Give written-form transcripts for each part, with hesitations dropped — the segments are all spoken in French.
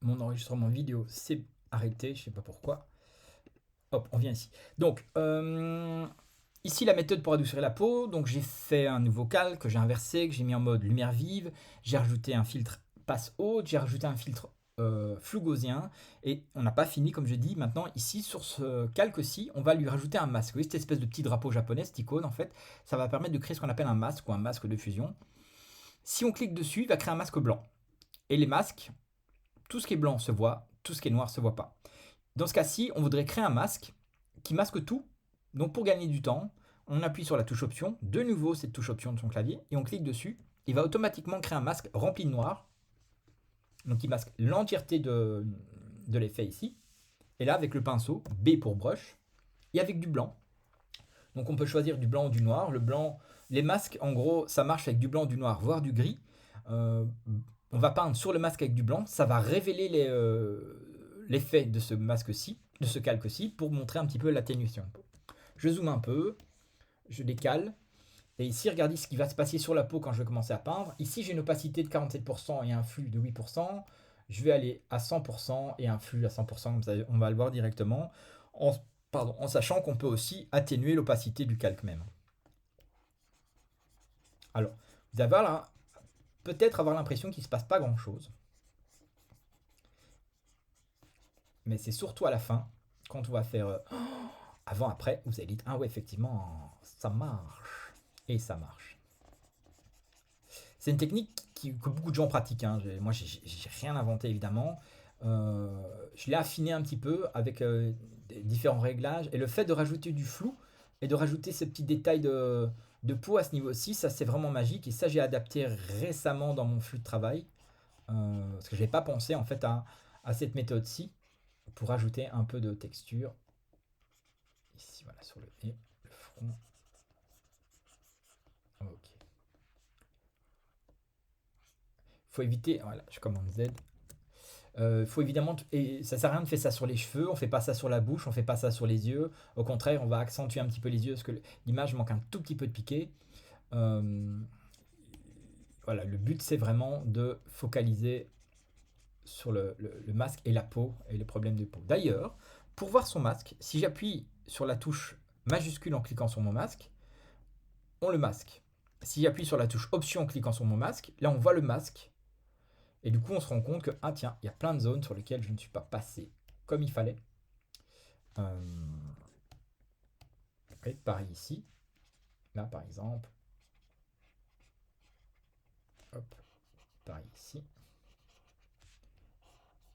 mon enregistrement vidéo s'est arrêté, je sais pas pourquoi. Hop, on vient ici. Donc, ici la méthode pour adoucir la peau. Donc j'ai fait un nouveau calque que j'ai inversé, que j'ai mis en mode lumière vive. J'ai rajouté un filtre passe haute, j'ai rajouté un filtre flou gaussien. Et on n'a pas fini, comme je dis. Maintenant, ici, sur ce calque-ci, on va lui rajouter un masque. Vous voyez, cette espèce de petit drapeau japonais, cette icône, en fait, ça va permettre de créer ce qu'on appelle un masque ou un masque de fusion. Si on clique dessus, il va créer un masque blanc. Et les masques, tout ce qui est blanc se voit, tout ce qui est noir se voit pas. Dans ce cas-ci, on voudrait créer un masque qui masque tout. Donc pour gagner du temps, on appuie sur la touche option, de nouveau cette touche option de son clavier, et on clique dessus. Il va automatiquement créer un masque rempli de noir. Donc il masque l'entièreté de l'effet ici. Et là, avec le pinceau, B pour brush, et avec du blanc. Donc on peut choisir du blanc ou du noir. Le blanc, les masques, en gros, ça marche avec du blanc, du noir, voire du gris. On va peindre sur le masque avec du blanc. Ça va révéler l'effet de ce masque-ci, de ce calque-ci, pour montrer un petit peu l'atténuation. Je zoome un peu, je décale. Et ici, regardez ce qui va se passer sur la peau quand je vais commencer à peindre. Ici, j'ai une opacité de 47% et un flux de 8%. Je vais aller à 100% et un flux à 100%, comme ça on va le voir directement, en sachant qu'on peut aussi atténuer l'opacité du calque même. Alors, vous allez là, peut-être avoir l'impression qu'il ne se passe pas grand-chose. Mais c'est surtout à la fin, quand on va faire avant-après, vous allez dire, ah ouais, effectivement, ça marche. Et ça marche. C'est une technique que beaucoup de gens pratiquent, hein. Moi, j'ai rien inventé, évidemment. Je l'ai affiné un petit peu avec différents réglages. Et le fait de rajouter du flou et de rajouter ces petits détails de peau à ce niveau-ci, ça c'est vraiment magique. Et ça, j'ai adapté récemment dans mon flux de travail. Parce que je n'avais pas pensé en fait à cette méthode-ci pour rajouter un peu de texture. Ici, voilà, sur le nez, le front. Ok. Faut éviter, voilà, je commande Z. Faut évidemment, et ça sert à rien de faire ça sur les cheveux, on fait pas ça sur la bouche, on fait pas ça sur les yeux. Au contraire, on va accentuer un petit peu les yeux parce que l'image manque un tout petit peu de piqué. Euh, voilà, le but c'est vraiment de focaliser sur le masque et la peau et les problèmes de peau. D'ailleurs, pour voir son masque, si j'appuie sur la touche majuscule en cliquant sur mon masque, on le masque. Si j'appuie sur la touche option en cliquant sur mon masque, là on voit le masque. Et du coup, on se rend compte que, ah tiens, il y a plein de zones sur lesquelles je ne suis pas passé comme il fallait. Et pareil ici. Là, par exemple. Hop. Pareil ici.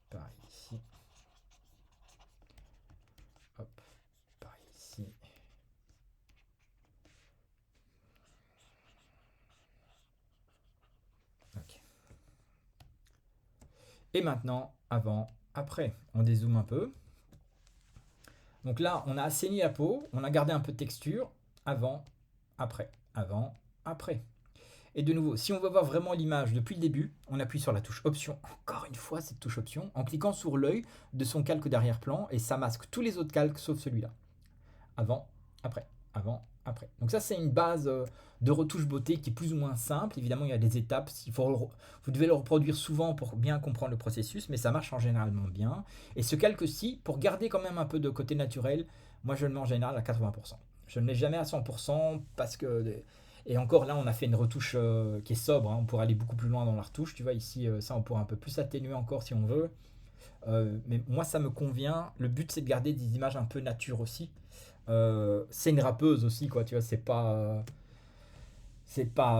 Pareil ici. Hop. Pareil ici. Ok. Et maintenant, avant, après. On dézoome un peu. Donc là, on a assaini la peau. On a gardé un peu de texture. Avant, après. Avant, après. Et de nouveau, si on veut voir vraiment l'image depuis le début, on appuie sur la touche option, encore une fois cette touche option, en cliquant sur l'œil de son calque d'arrière-plan et ça masque tous les autres calques sauf celui-là. Avant, après, avant, après. Donc ça c'est une base de retouche beauté qui est plus ou moins simple. Évidemment il y a des étapes, vous devez le reproduire souvent pour bien comprendre le processus, mais ça marche en généralement bien. Et ce calque-ci, pour garder quand même un peu de côté naturel, moi je le mets en général à 80%. Je ne le mets jamais à 100% parce que... Et encore là, on a fait une retouche qui est sobre, hein. On pourrait aller beaucoup plus loin dans la retouche. Tu vois, ici, ça, on pourrait un peu plus atténuer encore si on veut. Mais moi, ça me convient. Le but, c'est de garder des images un peu nature aussi. C'est une rappeuse aussi, quoi. Tu vois, c'est pas, c'est pas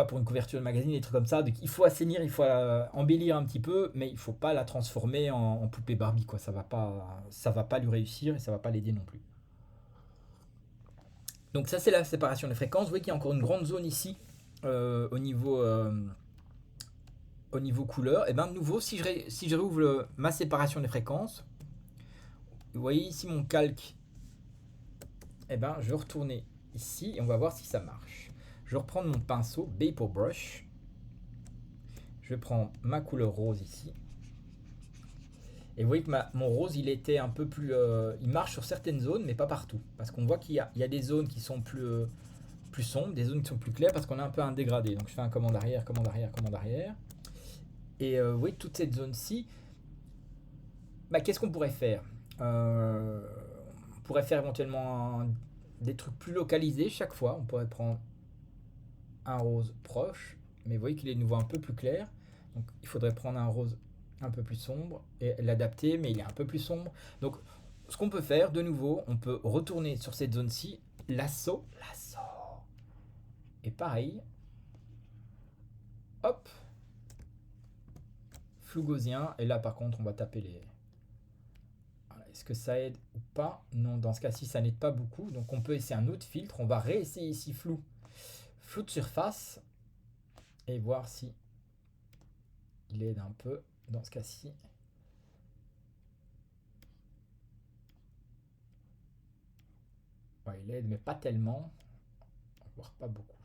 pour une couverture de magazine, des trucs comme ça. Donc, il faut assainir, il faut embellir un petit peu, mais il faut pas la transformer en poupée Barbie, quoi. Ça va pas lui réussir et ça va pas l'aider non plus. Donc ça c'est la séparation des fréquences. Vous voyez qu'il y a encore une grande zone ici au niveau couleur. Et bien de nouveau, si je réouvre ma séparation des fréquences, vous voyez ici mon calque. Et ben je vais retourner ici et on va voir si ça marche. Je vais reprendre mon pinceau B pour brush. Je prends ma couleur rose ici. Et vous voyez que mon rose, il était un peu plus... il marche sur certaines zones, mais pas partout. Parce qu'on voit qu'il y a des zones qui sont plus sombres, des zones qui sont plus claires, parce qu'on a un peu un dégradé. Donc je fais un commande arrière, commande arrière, commande arrière. Et oui, toute cette zone-ci, bah, qu'est-ce qu'on pourrait faire? Euh, on pourrait faire éventuellement des trucs plus localisés chaque fois. On pourrait prendre un rose proche, mais vous voyez qu'il est de nouveau un peu plus clair. Donc il faudrait prendre un rose un peu plus sombre et l'adapter, mais il est un peu plus sombre. Donc ce qu'on peut faire, de nouveau, on peut retourner sur cette zone-ci, lasso. Et pareil, hop, flou gaussien. Et là par contre, on va taper les... Voilà. Est-ce que ça aide ou pas? Non, dans ce cas-ci, ça n'aide pas beaucoup. Donc on peut essayer un autre filtre. On va réessayer ici flou. Flou de surface. Et voir si il aide un peu dans ce cas-ci. Ouais, il aide, mais pas tellement, voire pas beaucoup.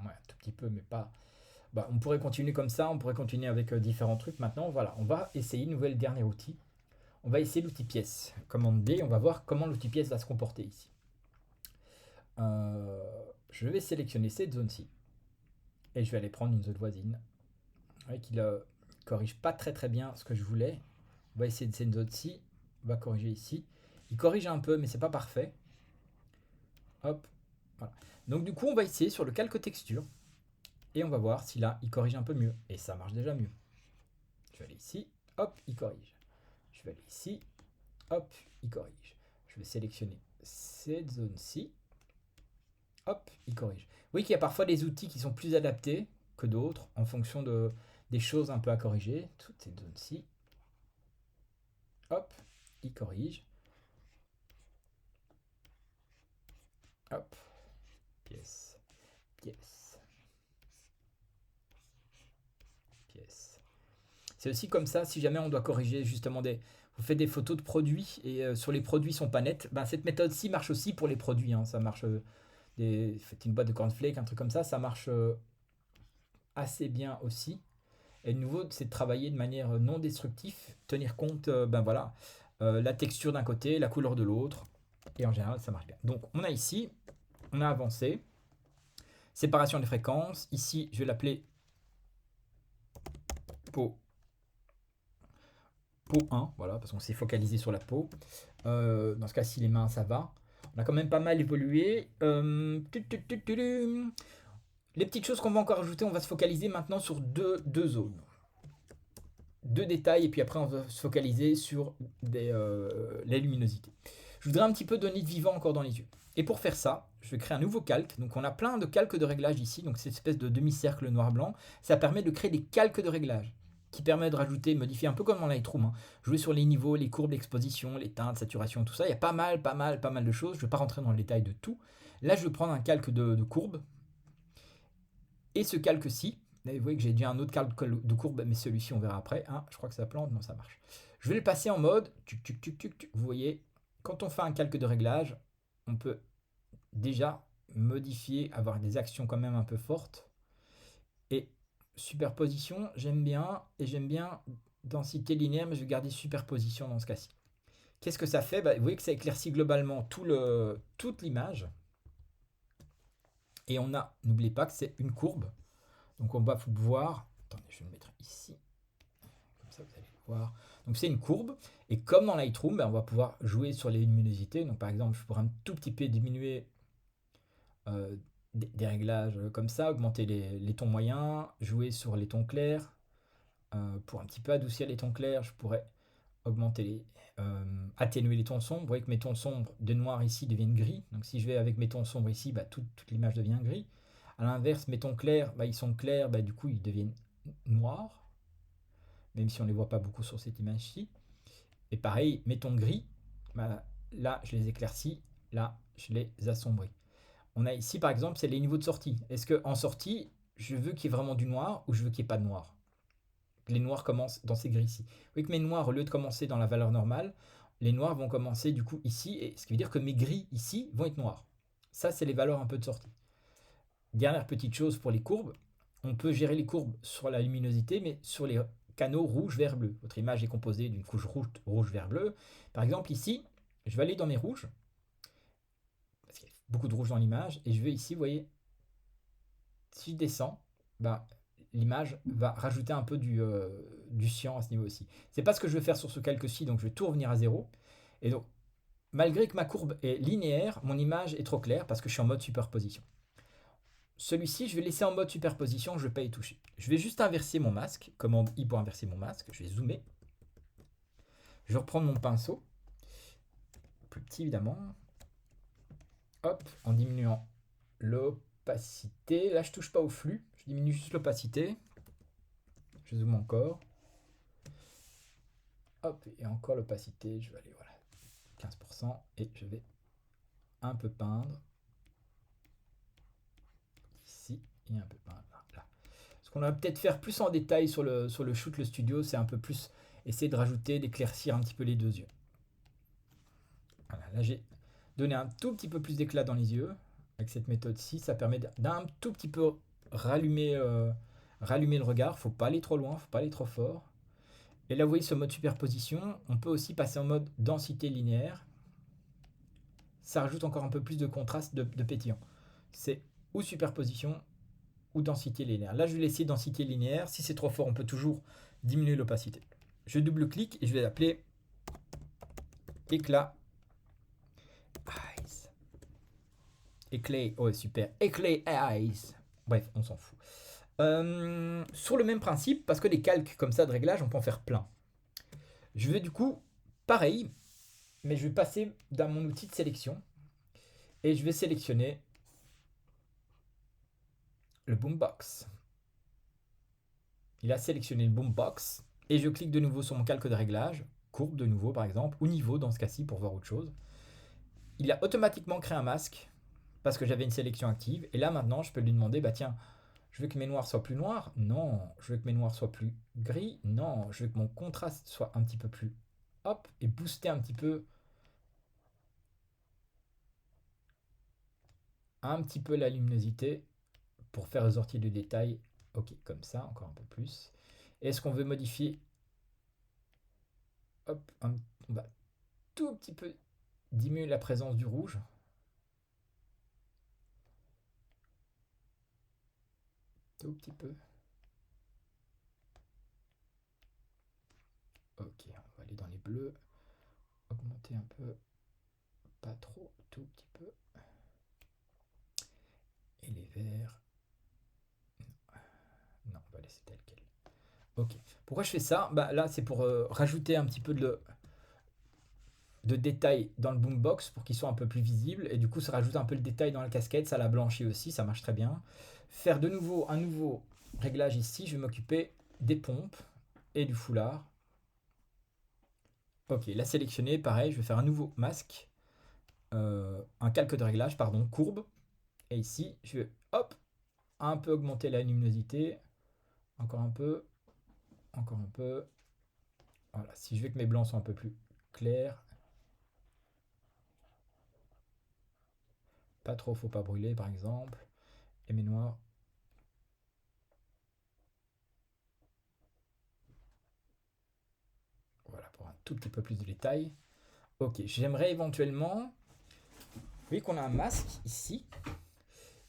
Ouais, un tout petit peu, mais pas. Bah, on pourrait continuer comme ça, on pourrait continuer avec différents trucs. Maintenant, voilà, on va essayer une nouvelle dernier outil. On va essayer l'outil pièce. Commande D, on va voir comment l'outil pièce va se comporter ici. Euh, je vais sélectionner cette zone-ci et je vais aller prendre une zone voisine. Vous voyez qu'il corrige pas très bien ce que je voulais. On va essayer de cette zone-ci, on va corriger ici. Il corrige un peu, mais c'est pas parfait. Hop, voilà. Donc du coup, on va essayer sur le calque texture et on va voir si là, il corrige un peu mieux. Et ça marche déjà mieux. Je vais aller ici, hop, il corrige. Je vais aller ici, hop, il corrige. Je vais sélectionner cette zone-ci, hop, il corrige. Oui, qu'il y a parfois des outils qui sont plus adaptés que d'autres en fonction des choses un peu à corriger. Toute cette zone-ci, hop, il corrige. Hop, pièce, pièce, pièce. C'est aussi comme ça, si jamais on doit corriger justement des... Vous faites des photos de produits et sur les produits sont pas nets, ben, cette méthode-ci marche aussi pour les produits. Hein. Ça marche, faites une boîte de cornflakes, un truc comme ça marche assez bien aussi. Et de nouveau, c'est de travailler de manière non destructive, tenir compte, ben voilà, la texture d'un côté, la couleur de l'autre. Et en général, ça marche bien. Donc on a ici, on a avancé, séparation des fréquences. Ici, je vais l'appeler peau peau 1, voilà, parce qu'on s'est focalisé sur la peau. Dans ce cas-ci, les mains, ça va. On a quand même pas mal évolué. Les petites choses qu'on va encore ajouter, on va se focaliser maintenant sur deux zones. Deux détails, et puis après, on va se focaliser sur la luminosité. Je voudrais un petit peu donner de vivant encore dans les yeux. Et pour faire ça, je vais créer un nouveau calque. Donc on a plein de calques de réglage ici, donc cette espèce de demi-cercle noir-blanc. Ça permet de créer des calques de réglage qui permet de rajouter, modifier un peu comme dans Lightroom. Hein. Jouer sur les niveaux, les courbes d'exposition, les teintes, saturation, tout ça. Il y a pas mal de choses. Je ne vais pas rentrer dans le détail de tout. Là, je vais prendre un calque de courbe. Et ce calque-ci, vous voyez que j'ai déjà un autre calque de courbe, mais celui-ci, on verra après. Hein, je crois que ça plante, non, ça marche. Je vais le passer en mode, vous voyez, quand on fait un calque de réglage, on peut déjà modifier, avoir des actions quand même un peu fortes. Et superposition, j'aime bien, et j'aime bien densité linéaire, mais je vais garder superposition dans ce cas-ci. Qu'est-ce que ça fait? Vous voyez que ça éclaircit globalement toute l'image. Et on a, n'oubliez pas que c'est une courbe. Donc on va pouvoir, attendez, je vais le mettre ici, comme ça vous allez le voir. Donc c'est une courbe, et comme dans Lightroom, on va pouvoir jouer sur les luminosités. Donc par exemple, je pourrais un tout petit peu diminuer des réglages comme ça, augmenter les tons moyens, jouer sur les tons clairs. Pour un petit peu adoucir les tons clairs, je pourrais augmenter atténuer les tons sombres. Vous voyez que mes tons sombres de noir ici deviennent gris. Donc si je vais avec mes tons sombres ici, toute l'image devient gris. A l'inverse, mes tons clairs, ils sont clairs, du coup ils deviennent noirs, même si on ne les voit pas beaucoup sur cette image-ci. Et pareil, mes tons gris, là je les éclaircis, là je les assombris. On a ici par exemple, c'est les niveaux de sortie. Est-ce qu'en sortie, je veux qu'il y ait vraiment du noir ou je veux qu'il n'y ait pas de noir? Les noirs commencent dans ces gris-ci. Vous voyez que mes noirs, au lieu de commencer dans la valeur normale, les noirs vont commencer du coup ici, et ce qui veut dire que mes gris ici vont être noirs. Ça, c'est les valeurs un peu de sortie. Dernière petite chose pour les courbes, on peut gérer les courbes sur la luminosité, mais sur les canaux rouge, vert, bleu. Votre image est composée d'une couche rouge, vert, bleu. Par exemple, ici, je vais aller dans mes rouges, parce qu'il y a beaucoup de rouge dans l'image, et je vais ici, vous voyez, si je descends, bah, l'image va rajouter un peu du cyan à ce niveau aussi. C'est pas ce que je vais faire sur ce calque-ci, donc je vais tout revenir à 0. Et donc, malgré que ma courbe est linéaire, mon image est trop claire parce que je suis en mode superposition. Celui-ci, je vais laisser en mode superposition, je ne vais pas y toucher. Je vais juste inverser mon masque, commande I pour inverser mon masque, je vais zoomer. Je vais reprendre mon pinceau, plus petit évidemment. Hop, en diminuant l'opacité. Là, je ne touche pas au flux, je diminue juste l'opacité. Je zoome encore. Hop, et encore l'opacité, je vais aller, voilà, 15%, et je vais un peu peindre. Ici, et un peu peindre là. Ce qu'on va peut-être faire plus en détail sur le shoot, le studio, c'est un peu plus essayer de rajouter, d'éclaircir un petit peu les deux yeux. Voilà, là j'ai donné un tout petit peu plus d'éclat dans les yeux. Avec cette méthode-ci, ça permet d'un tout petit peu rallumer le regard. Faut pas aller trop loin, faut pas aller trop fort. Et là, vous voyez ce mode superposition. On peut aussi passer en mode densité linéaire. Ça rajoute encore un peu plus de contraste, de pétillant. C'est ou superposition ou densité linéaire. Là, je vais laisser densité linéaire. Si c'est trop fort, on peut toujours diminuer l'opacité. Je double-clique et je vais l'appeler éclat eyes. Éclat, oh super, éclat eyes. Bref, on s'en fout. Sur le même principe, parce que les calques comme ça de réglage, on peut en faire plein. Je vais du coup, pareil, mais je vais passer dans mon outil de sélection et je vais sélectionner le boombox. Il a sélectionné le boombox et je clique de nouveau sur mon calque de réglage, courbe de nouveau par exemple, ou niveau dans ce cas-ci pour voir autre chose. Il a automatiquement créé un masque parce que j'avais une sélection active et là maintenant je peux lui demander, bah tiens, je veux que mes noirs soient plus noirs, non. Je veux que mes noirs soient plus gris, non. Je veux que mon contraste soit un petit peu plus hop et booster un petit peu la luminosité pour faire ressortir du détail. Ok, comme ça, encore un peu plus. Est-ce qu'on veut modifier? Hop, on va tout petit peu diminuer la présence du rouge. Tout petit peu. Ok, on va aller dans les bleus. Augmenter un peu. Pas trop, tout petit peu. Et les verts. Non, on va laisser tel quel. Ok. Pourquoi je fais ça? Bah là, c'est pour rajouter un petit peu de détails dans le boombox pour qu'il soit un peu plus visible. Et du coup, ça rajoute un peu le détail dans la casquette. Ça la blanchit aussi, ça marche très bien. Faire de nouveau un nouveau réglage ici. Je vais m'occuper des pompes et du foulard. Ok, là sélectionné, pareil, je vais faire un nouveau masque. Un calque de réglage, pardon, courbe. Et ici, je vais, hop, un peu augmenter la luminosité. Encore un peu. Encore un peu. Voilà, si je veux que mes blancs soient un peu plus clairs. Pas trop, faut pas brûler par exemple. Et mes noirs. Voilà, pour un tout petit peu plus de détails. Ok, j'aimerais éventuellement... Vous voyez qu'on a un masque ici.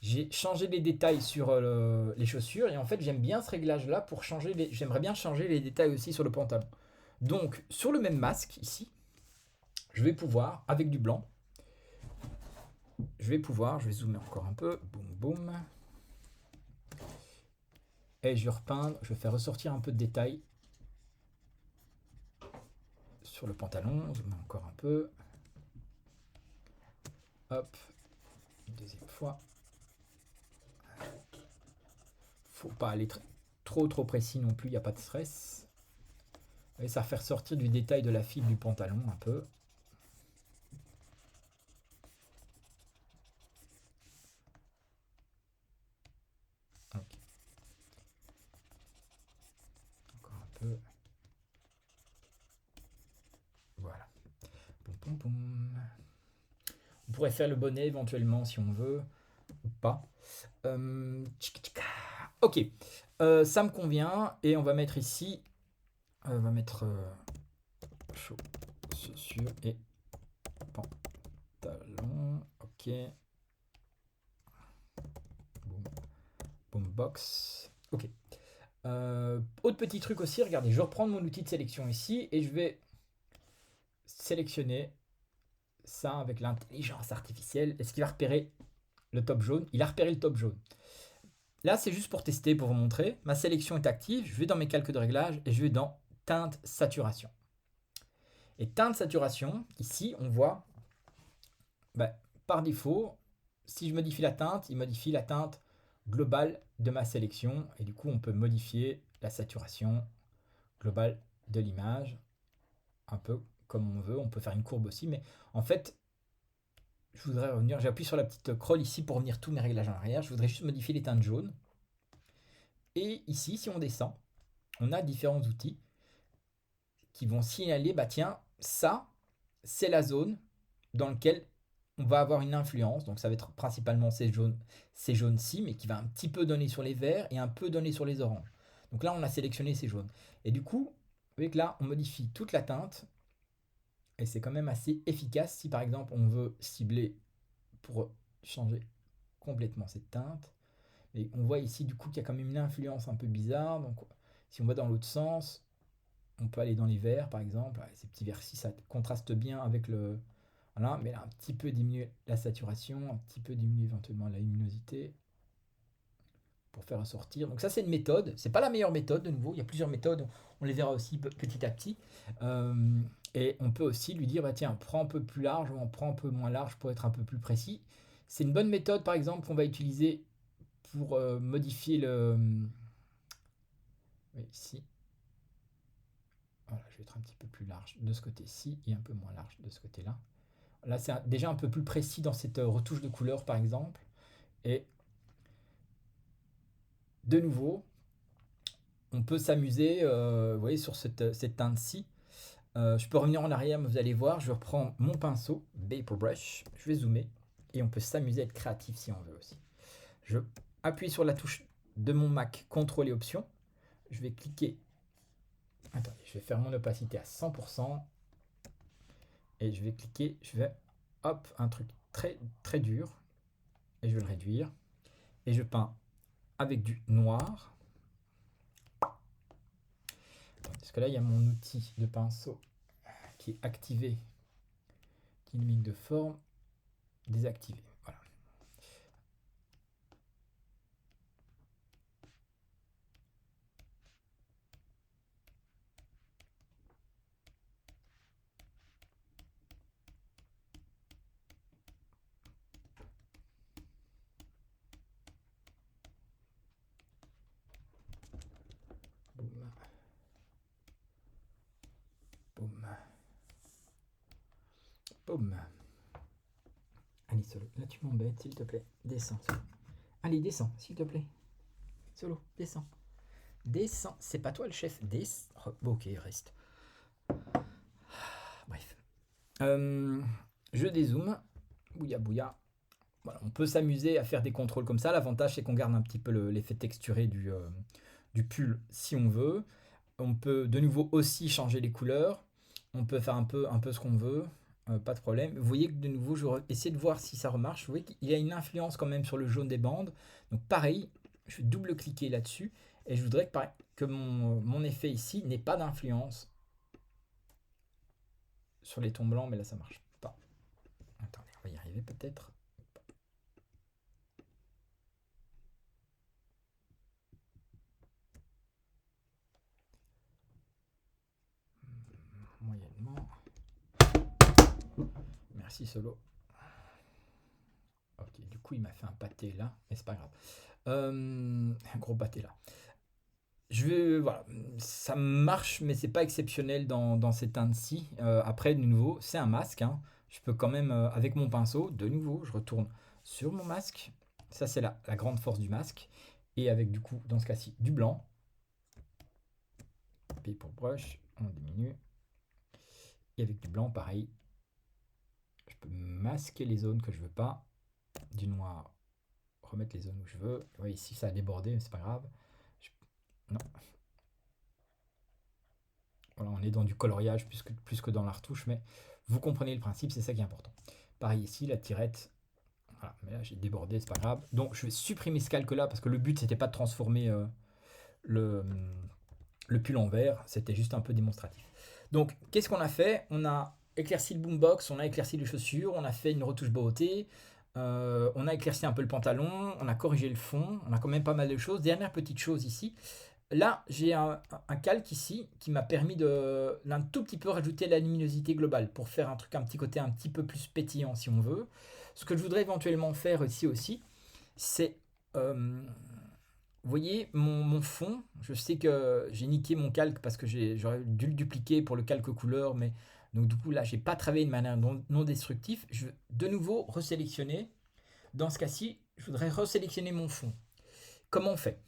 J'ai changé les détails sur les chaussures. Et en fait, j'aime bien ce réglage-là pour changer les... J'aimerais bien changer les détails aussi sur le pantalon. Donc, sur le même masque, ici, je vais pouvoir, avec du blanc, je vais zoomer encore un peu. Boum, boum. Et je vais repeindre, je vais faire ressortir un peu de détails sur le pantalon. Zoomer encore un peu. Hop, une deuxième fois. Faut pas aller trop précis non plus, il n'y a pas de stress. Et ça va faire sortir du détail de la fibre du pantalon un peu. Okay. Encore un peu. Voilà. Boum, boum, boum. On pourrait faire le bonnet éventuellement si on veut, ou pas. Ok, ça me convient. Et on va mettre ici On va mettre chaussures et pantalon. Ok. Boombox. Ok. Autre petit truc aussi, regardez, je vais reprendre mon outil de sélection ici et je vais sélectionner ça avec l'intelligence artificielle. Est-ce qu'il va repérer le top jaune? Il a repéré le top jaune. Là, c'est juste pour tester, pour vous montrer. Ma sélection est active. Je vais dans mes calques de réglage et je vais dans teinte saturation. Et teinte saturation, ici, on voit, par défaut, si je modifie la teinte, il modifie la teinte globale de ma sélection. Et du coup, on peut modifier la saturation globale de l'image un peu comme on veut. On peut faire une courbe aussi. Mais en fait, je voudrais revenir. J'appuie sur la petite scroll ici pour revenir tous mes réglages en arrière. Je voudrais juste modifier les teintes jaunes. Et ici, si on descend, on a différents outils qui vont signaler, bah tiens, ça, c'est la zone dans laquelle on va avoir une influence. Donc ça va être principalement ces jaunes-ci, mais qui va un petit peu donner sur les verts et un peu donner sur les oranges. Donc là, on a sélectionné ces jaunes. Et du coup, vous voyez que là, on modifie toute la teinte. Et c'est quand même assez efficace si par exemple on veut cibler pour changer complètement cette teinte. Et on voit ici du coup qu'il y a quand même une influence un peu bizarre. Donc si on va dans l'autre sens, on peut aller dans les verts par exemple. Ces petits verts-ci, ça contraste bien avec le... Voilà, mais là un petit peu diminuer la saturation, un petit peu diminuer éventuellement la luminosité pour faire ressortir. Donc ça c'est une méthode. C'est pas la meilleure méthode de nouveau. Il y a plusieurs méthodes. On les verra aussi petit à petit. Et on peut aussi lui dire, bah tiens, prends un peu plus large ou on prend un peu moins large pour être un peu plus précis. C'est une bonne méthode par exemple qu'on va utiliser pour modifier le... Oui, ici. Voilà, je vais être un petit peu plus large de ce côté-ci et un peu moins large de ce côté-là. Là, c'est déjà un peu plus précis dans cette retouche de couleur, par exemple. Et de nouveau, on peut s'amuser, vous voyez, sur cette teinte-ci. Je peux revenir en arrière, mais vous allez voir, je reprends mon pinceau, Vapor Brush, je vais zoomer, et on peut s'amuser à être créatif si on veut aussi. Je appuie sur la touche de mon Mac, CTRL et Option. Je vais cliquer. Attendez, je vais faire mon opacité à 100%. Et je vais cliquer, je vais, hop, un truc très très dur. Et je vais le réduire. Et je peins avec du noir. Parce que là, il y a mon outil de pinceau qui est activé. Dynamique de forme, désactivé. Voilà. Boum. Boum. Boum. Allez, Solo, là tu m'embêtes, s'il te plaît. Descends, Solo. Allez, descends, s'il te plaît. Solo, descends. Descends. C'est pas toi le chef. Ok, reste. Bref. Je dézoome. Bouya bouya. Voilà, on peut s'amuser à faire des contrôles comme ça. L'avantage, c'est qu'on garde un petit peu l'effet texturé du pull si on veut. On peut de nouveau aussi changer les couleurs. On peut faire un peu ce qu'on veut. Pas de problème. Vous voyez que de nouveau, je vais essayer de voir si ça remarche. Vous voyez qu'il y a une influence quand même sur le jaune des bandes. Donc pareil, je vais double-cliquer là-dessus. Et je voudrais que mon effet ici n'ait pas d'influence sur les tons blancs. Mais là, ça marche pas. Attendez, on va y arriver peut-être. Moyennement. Merci Solo. Ok, du coup il m'a fait un pâté là, mais c'est pas grave. Un gros pâté là. Voilà, ça marche, mais c'est pas exceptionnel dans ces teintes-ci. Après, de nouveau, c'est un masque, hein. Je peux quand même, avec mon pinceau, de nouveau, je retourne sur mon masque. Ça, c'est la grande force du masque. Et avec du coup, dans ce cas-ci, du blanc. Paper brush, on diminue. Et avec du blanc, pareil. Je peux masquer les zones que je veux pas. Du noir, remettre les zones où je veux. Ouais, ici, ça a débordé, mais c'est pas grave. Non. Voilà, on est dans du coloriage plus que dans la retouche, mais vous comprenez le principe, c'est ça qui est important. Pareil ici, la tirette, voilà, mais là j'ai débordé, c'est pas grave. Donc je vais supprimer ce calque là parce que le but c'était pas de transformer le, le pull en vert, c'était juste un peu démonstratif. Donc qu'est-ce qu'on a fait? On a éclairci le boombox, on a éclairci les chaussures, on a fait une retouche beauté, on a éclairci un peu le pantalon, on a corrigé le fond, on a quand même pas mal de choses. Dernière petite chose ici, là j'ai un calque ici qui m'a permis d'un tout petit peu rajouter la luminosité globale pour faire un truc, un petit côté un petit peu plus pétillant si on veut. Ce que je voudrais éventuellement faire ici aussi, c'est vous voyez mon fond, je sais que j'ai niqué mon calque parce que j'aurais dû le dupliquer pour le calque couleur, mais donc du coup là j'ai pas travaillé de manière non destructive. Je veux de nouveau resélectionner. Dans ce cas-ci, je voudrais resélectionner mon fond. Comment on fait?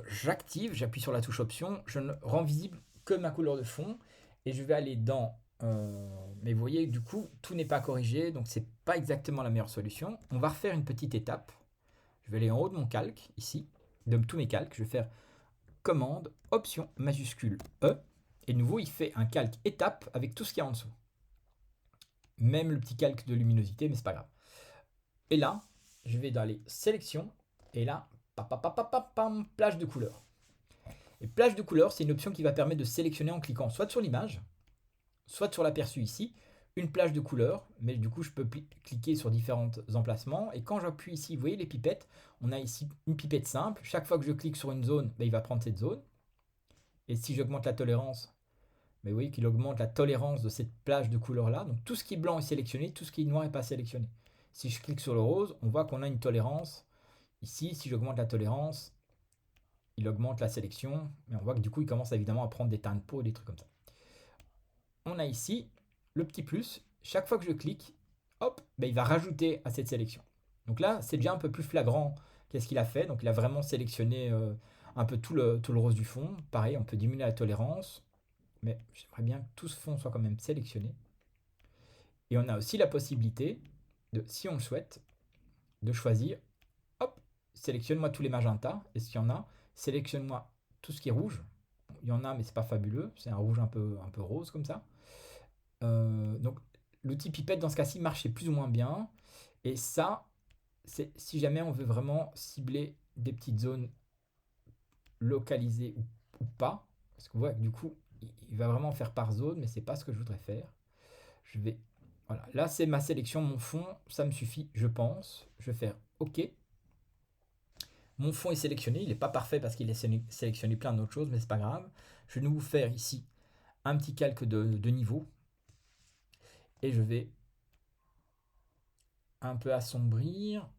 J'active, j'appuie sur la touche option, je ne rends visible que ma couleur de fond et je vais aller dans. Mais vous voyez, du coup, tout n'est pas corrigé, donc c'est pas exactement la meilleure solution. On va refaire une petite étape. Je vais aller en haut de mon calque, ici, de tous mes calques. Je vais faire commande, option, majuscule E. Et de nouveau, il fait un calque étape avec tout ce qu'il y a en dessous. Même le petit calque de luminosité, mais c'est pas grave. Et là, je vais dans les sélections. Et là, plage de couleurs. Et plage de couleurs, c'est une option qui va permettre de sélectionner en cliquant soit sur l'image, soit sur l'aperçu ici, une plage de couleurs, mais du coup je peux cliquer sur différents emplacements, et quand j'appuie ici, vous voyez les pipettes, on a ici une pipette simple, chaque fois que je clique sur une zone, il va prendre cette zone, et si j'augmente la tolérance, vous voyez qu'il augmente la tolérance de cette plage de couleurs là, donc tout ce qui est blanc est sélectionné, tout ce qui est noir n'est pas sélectionné. Si je clique sur le rose, on voit qu'on a une tolérance, ici si j'augmente la tolérance, il augmente la sélection, mais on voit que du coup il commence évidemment à prendre des teintes de peau et des trucs comme ça. On a ici le petit plus, chaque fois que je clique, hop, il va rajouter à cette sélection. Donc là, c'est déjà un peu plus flagrant qu'est-ce qu'il a fait. Donc il a vraiment sélectionné un peu tout le rose du fond. Pareil, on peut diminuer la tolérance, mais j'aimerais bien que tout ce fond soit quand même sélectionné. Et on a aussi la possibilité, si on le souhaite, de choisir, hop, sélectionne-moi tous les magentas, et s'il y en a, sélectionne-moi tout ce qui est rouge. Il y en a, mais c'est pas fabuleux, c'est un rouge un peu rose comme ça. Donc l'outil pipette dans ce cas-ci marchait plus ou moins bien. Et ça, c'est si jamais on veut vraiment cibler des petites zones localisées ou pas. Parce qu'on voit que du coup, il va vraiment faire par zone, mais c'est pas ce que je voudrais faire. Je vais. Voilà, là c'est ma sélection, mon fond, ça me suffit, je pense. Je vais faire OK. Mon fond est sélectionné, il n'est pas parfait parce qu'il est sélectionné plein d'autres choses, mais c'est pas grave. Je vais nous faire ici un petit calque de niveau. Et je vais un peu assombrir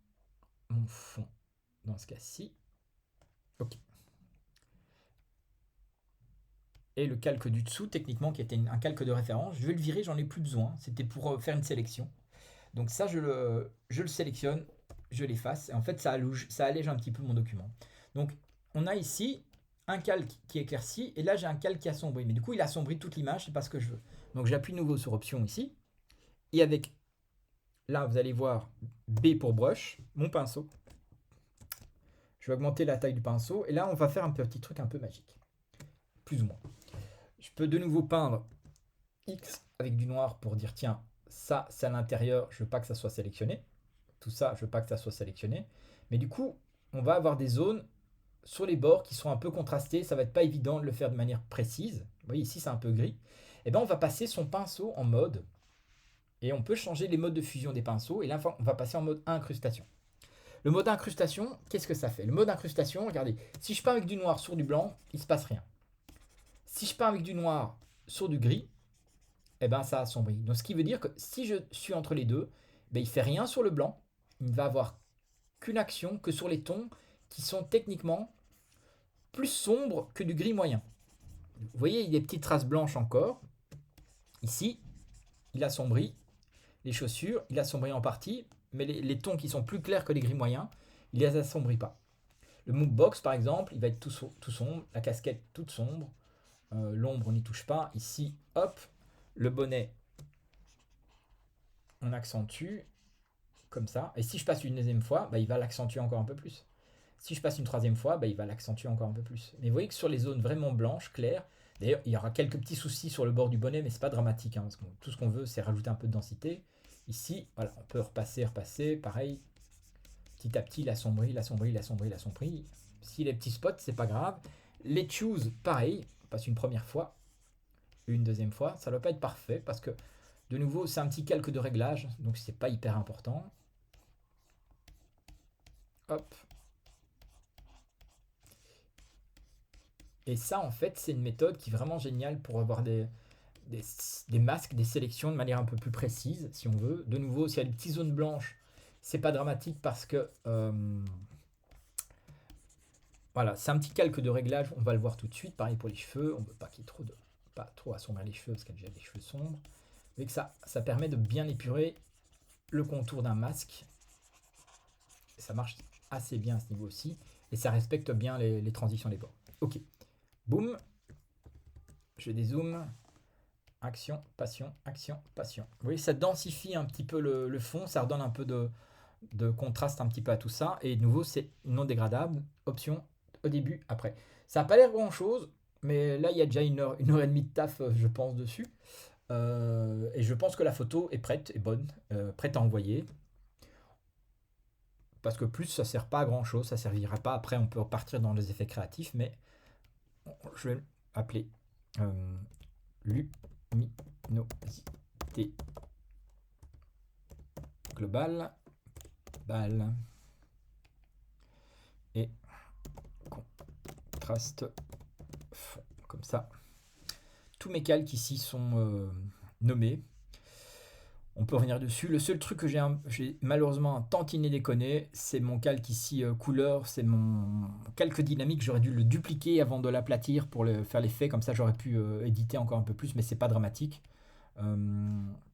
mon fond dans ce cas-ci. Ok. Et le calque du dessous, techniquement, qui était un calque de référence, je vais le virer, j'en ai plus besoin. C'était pour faire une sélection. Donc ça, je le sélectionne, je l'efface. Et en fait, ça allège un petit peu mon document. Donc, on a ici un calque qui éclaircit, et là, j'ai un calque qui assombrit. Mais du coup, il assombrit toute l'image, c'est pas ce que je veux. Donc, j'appuie nouveau sur Option ici. Et avec, là, vous allez voir B pour brush, mon pinceau. Je vais augmenter la taille du pinceau. Et là, on va faire un petit truc un peu magique. Plus ou moins. Je peux de nouveau peindre X avec du noir pour dire tiens, ça c'est à l'intérieur, je veux pas que ça soit sélectionné. Tout ça, je veux pas que ça soit sélectionné. Mais du coup, on va avoir des zones sur les bords qui sont un peu contrastées. Ça va être pas évident de le faire de manière précise. Vous voyez ici, c'est un peu gris. Et bien, on va passer son pinceau en mode. Et on peut changer les modes de fusion des pinceaux. Et là, on va passer en mode incrustation. Le mode incrustation, qu'est-ce que ça fait? Le mode incrustation, regardez, si je peins avec du noir sur du blanc, il se passe rien. Si je peins avec du noir sur du gris, eh ben ça assombrit. Donc ce qui veut dire que si je suis entre les deux, ben, il ne fait rien sur le blanc, il ne va avoir qu'une action que sur les tons qui sont techniquement plus sombres que du gris moyen. Vous voyez, il y a des petites traces blanches encore. Ici, il assombrit les chaussures, il assombrit en partie, mais les tons qui sont plus clairs que les gris moyens, il ne les assombrit pas. Le move box par exemple, il va être tout sombre, la casquette toute sombre, l'ombre on n'y touche pas. Ici, hop, le bonnet, on accentue comme ça. Et si je passe une deuxième fois, il va l'accentuer encore un peu plus. Si je passe une troisième fois, il va l'accentuer encore un peu plus. Mais vous voyez que sur les zones vraiment blanches, claires, D'ailleurs, il y aura quelques petits soucis sur le bord du bonnet, mais c'est pas dramatique, hein, parce que tout ce qu'on veut, c'est rajouter un peu de densité. Ici, voilà, on peut repasser, pareil, petit à petit, l'assombrir. Si les petits spots, c'est pas grave. Les choose, pareil, on passe une première fois, une deuxième fois. Ça ne doit pas être parfait parce que, de nouveau, c'est un petit calque de réglage, donc c'est pas hyper important. Hop. Et ça, en fait, c'est une méthode qui est vraiment géniale pour avoir des masques, des sélections de manière un peu plus précise, si on veut. De nouveau, s'il y a des petites zones blanches, c'est pas dramatique parce que voilà, c'est un petit calque de réglage, on va le voir tout de suite. Pareil pour les cheveux, on ne veut pas qu'il y ait pas trop assombrir les cheveux parce qu'elle a déjà des cheveux sombres. Mais que ça permet de bien épurer le contour d'un masque. Et ça marche assez bien à ce niveau aussi. Et ça respecte bien les transitions des bords. Ok, boum. Je dézoome. Action, passion, action, passion. Vous voyez, ça densifie un petit peu le fond, ça redonne un peu de contraste un petit peu à tout ça. Et de nouveau, c'est non dégradable. Option au début, après. Ça n'a pas l'air grand chose, mais là, il y a déjà une heure et demie de taf, je pense, dessus. Et je pense que la photo est prête, est bonne, prête à envoyer. Parce que plus, ça ne sert pas à grand chose, ça ne servira pas. Après, on peut repartir dans les effets créatifs, mais je vais appeler luminosité globale, balle et contraste fond, comme ça. Tous mes calques ici sont nommés. On peut revenir dessus. Le seul truc que j'ai malheureusement un tantinet déconné, c'est mon calque ici couleur, c'est mon calque dynamique. J'aurais dû le dupliquer avant de l'aplatir pour faire l'effet, comme ça j'aurais pu éditer encore un peu plus, mais c'est pas dramatique.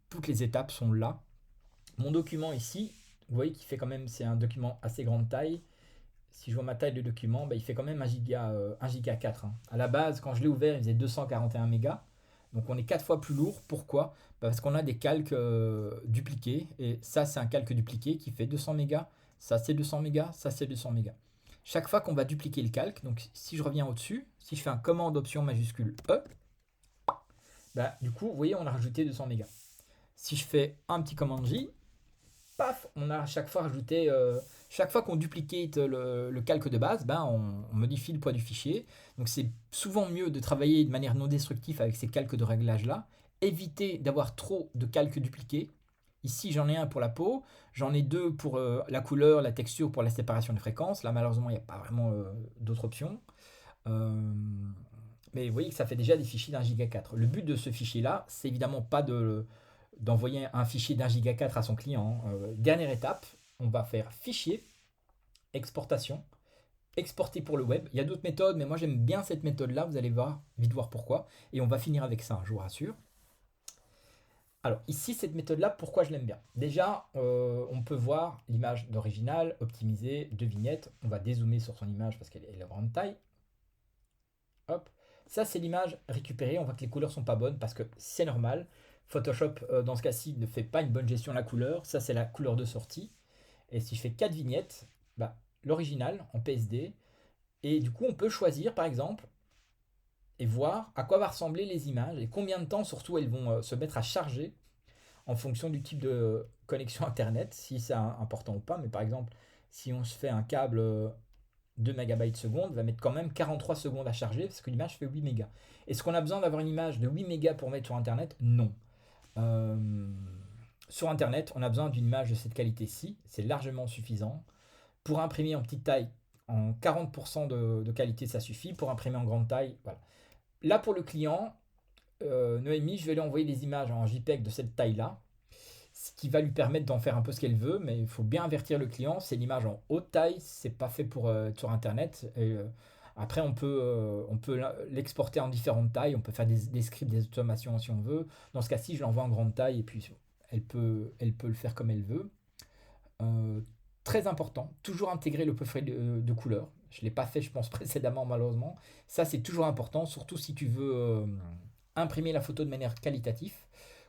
Toutes les étapes sont là. Mon document ici, vous voyez qu'il fait quand même, c'est un document assez grande taille. Si je vois ma taille de document, bah, il fait quand même 1 giga 4. Hein. À la base, quand je l'ai ouvert, il faisait 241 mégas. Donc on est 4 fois plus lourd. Pourquoi? Bah, parce qu'on a des calques dupliqués. Et ça, c'est un calque dupliqué qui fait 200 mégas. Ça, c'est 200 mégas. Ça, c'est 200 mégas. Chaque fois qu'on va dupliquer le calque, donc si je reviens au-dessus, si je fais un commande option majuscule E, bah, du coup, vous voyez, on a rajouté 200 mégas. Si je fais un petit commande J, paf, on a à chaque fois rajouté, chaque fois qu'on duplicate le calque de base, ben on modifie le poids du fichier. Donc c'est souvent mieux de travailler de manière non destructive avec ces calques de réglage là. Éviter d'avoir trop de calques dupliqués. Ici j'en ai un pour la peau, j'en ai deux pour la couleur, la texture, pour la séparation des fréquences. Là malheureusement il n'y a pas vraiment d'autres options. Mais vous voyez que ça fait déjà des fichiers d'1 giga 4. Le but de ce fichier là, c'est évidemment pas d'envoyer un fichier d'1 giga 4 à son client. Dernière étape, on va faire fichier, exportation, exporter pour le web. Il y a d'autres méthodes, mais moi j'aime bien cette méthode-là. Vous allez vite voir pourquoi. Et on va finir avec ça, je vous rassure. Alors ici, cette méthode-là, pourquoi je l'aime bien? Déjà, on peut voir l'image d'original, optimisée, de vignette. On va dézoomer sur son image parce qu'elle est de grande taille. Hop. Ça, c'est l'image récupérée. On voit que les couleurs sont pas bonnes parce que c'est normal. Photoshop, dans ce cas-ci, ne fait pas une bonne gestion de la couleur. Ça, c'est la couleur de sortie. Et si je fais 4 vignettes, bah, l'original en PSD. Et du coup, on peut choisir, par exemple, et voir à quoi va ressembler les images et combien de temps, surtout, elles vont se mettre à charger en fonction du type de connexion Internet, si c'est important ou pas. Mais par exemple, si on se fait un câble 2 MB seconde, va mettre quand même 43 secondes à charger parce que l'image fait 8 mégas. Est-ce qu'on a besoin d'avoir une image de 8 mégas pour mettre sur Internet? Non. Euh, Sur Internet, on a besoin d'une image de cette qualité-ci. C'est largement suffisant. Pour imprimer en petite taille, en 40% de qualité, ça suffit. Pour imprimer en grande taille, voilà. Là, pour le client, Noémie, je vais lui envoyer des images en JPEG de cette taille-là, ce qui va lui permettre d'en faire un peu ce qu'elle veut, mais il faut bien avertir le client, c'est l'image en haute taille, c'est pas fait pour sur Internet. Et, après, on peut l'exporter en différentes tailles, on peut faire des scripts, des automations si on veut. Dans ce cas-ci, je l'envoie en grande taille et puis elle peut le faire comme elle veut. Euh, Très important, toujours intégrer le prefet de couleur. Je ne l'ai pas fait, je pense, précédemment, malheureusement. Ça, c'est toujours important, surtout si tu veux imprimer la photo de manière qualitative.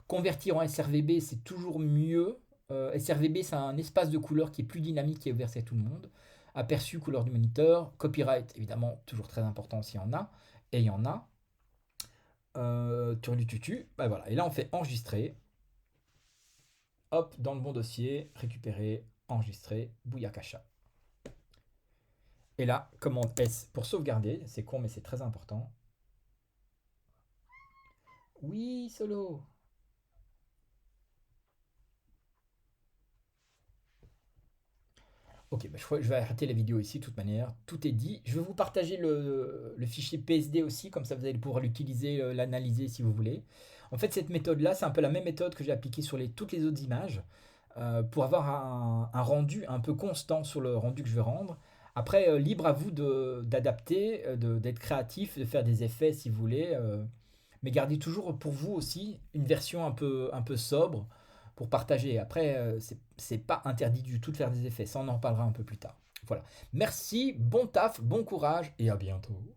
Convertir en SRVB, c'est toujours mieux. SRVB, c'est un espace de couleur qui est plus dynamique, qui est ouvert à tout le monde. Aperçu, couleur du moniteur. Copyright, évidemment, toujours très important s'il y en a. Et il y en a. turlututu. Bah voilà. Et là, on fait enregistrer. Hop, dans le bon dossier, récupérer, enregistrer, Bouillakacha. Et là, commande S pour sauvegarder. C'est con, mais c'est très important. Oui, solo. Ok, bah, je crois que je vais arrêter la vidéo ici de toute manière. Tout est dit. Je vais vous partager le fichier PSD aussi, comme ça vous allez pouvoir l'utiliser, l'analyser si vous voulez. En fait, cette méthode-là, c'est un peu la même méthode que j'ai appliquée sur toutes les autres images pour avoir un rendu un peu constant sur le rendu que je vais rendre. Après, libre à vous d'adapter, d'être créatif, de faire des effets si vous voulez. Mais gardez toujours pour vous aussi une version un peu sobre pour partager. Après, c'est pas interdit du tout de faire des effets. Ça, on en parlera un peu plus tard. Voilà. Merci, bon taf, bon courage et à bientôt.